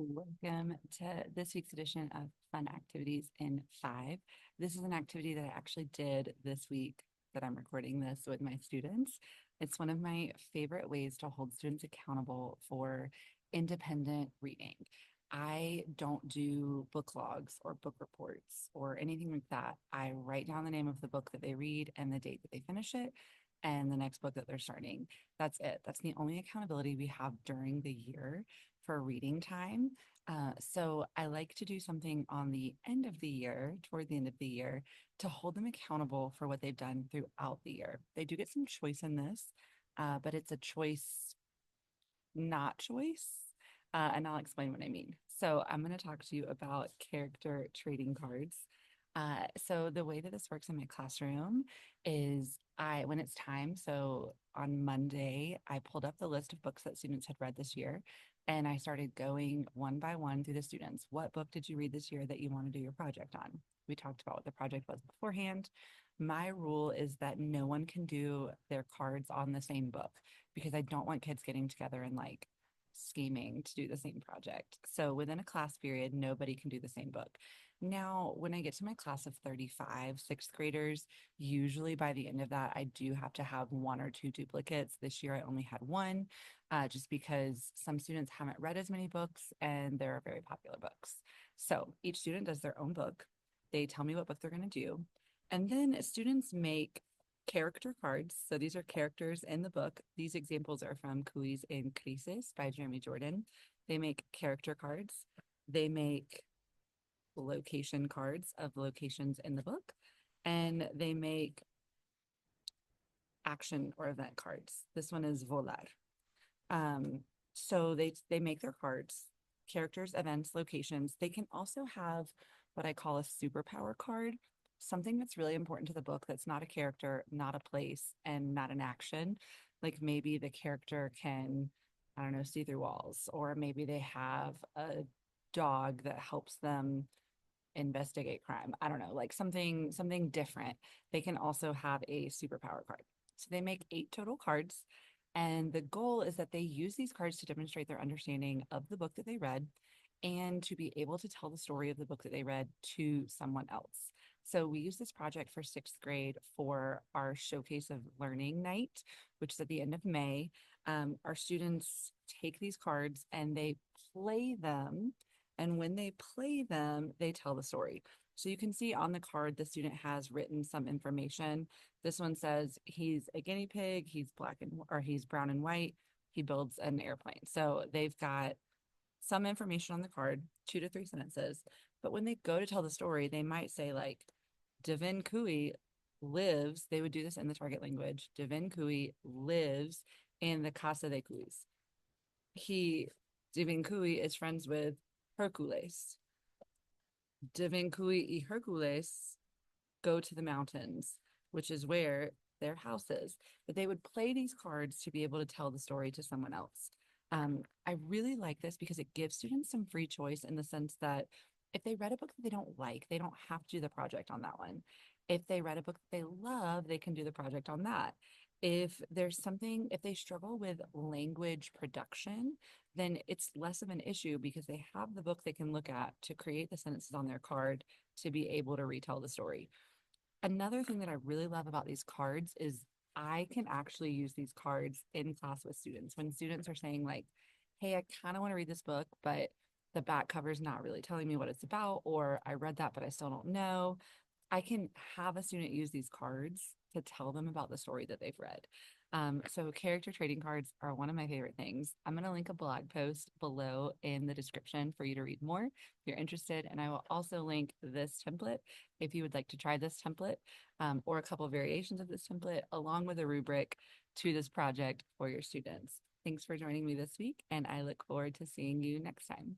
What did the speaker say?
Welcome to this week's edition of Fun Activities in Five. This is an activity that I actually did this week that I'm recording this with my students. It's one of my favorite ways to hold students accountable for independent reading. I don't do book logs or book reports or anything like that. I write down the name of the book that they read and the date that they finish it and the next book that they're starting. That's it. That's the only accountability we have during the year for reading time. So I like to do something on the end of the year, toward the end of the year, to hold them accountable for what they've done throughout the year. They do get some choice in this, but it's a choice, not choice. And I'll explain what I mean. So I'm going to talk to you about character trading cards. So the way that this works in my classroom is when it's time, so on Monday, I pulled up the list of books that students had read this year, and I started going one by one through the students. What book did you read this year that you want to do your project on? We talked about what the project was beforehand. My rule is that no one can do their cards on the same book because I don't want kids getting together and like scheming to do the same project. So within a class period, nobody can do the same book. Now, when I get to my class of 35 sixth graders, usually by the end of that, I do have to have one or two duplicates. This year, I only had one, just because some students haven't read as many books and they're very popular books. So each student does their own book. They tell me what book they're going to do. And then students make character cards. So these are characters in the book. These examples are from Cuis and Crisis by Jeremy Jordan. They make character cards. They make location cards of locations in the book, and they make action or event cards. This one is volar. So they make their cards, characters, events, locations. They can also have what I call a superpower card, something that's really important to the book that's not a character, not a place, and not an action. Like maybe the character can, I don't know, see through walls, or maybe they have a dog that helps them investigate crime. I don't know, like something different. They can also have a superpower card. So they make 8 total cards. And the goal is that they use these cards to demonstrate their understanding of the book that they read and to be able to tell the story of the book that they read to someone else. So we use this project for sixth grade for our Showcase of Learning night, which is at the end of May. Our students take these cards and they play them, and when they play them, they tell the story. So you can see on the card, the student has written some information. This one says he's a guinea pig, he's he's brown and white, he builds an airplane. So they've got some information on the card, 2 to 3 sentences. But when they go to tell the story, they might say like Devin Cooey lives, they would do this in the target language. Devin Cooey lives in the Casa de Cuis. Devin Cooey is friends with Hercules. Devincui y Hercules go to the mountains, which is where their house is. But they would play these cards to be able to tell the story to someone else. I really like this because it gives students some free choice in the sense that if they read a book that they don't like, they don't have to do the project on that one. If they read a book that they love, they can do the project on that. If they struggle with language production, then it's less of an issue because they have the book they can look at to create the sentences on their card to be able to retell the story. Another thing that I really love about these cards is I can actually use these cards in class with students. When students are saying, like, hey, I kind of want to read this book, but the back cover is not really telling me what it's about, or I read that, but I still don't know. I can have a student use these cards to tell them about the story that they've read. So character trading cards are one of my favorite things. I'm going to link a blog post below in the description for you to read more if you're interested. And I will also link this template if you would like to try this template, or a couple of variations of this template along with a rubric to this project for your students. Thanks for joining me this week, and I look forward to seeing you next time.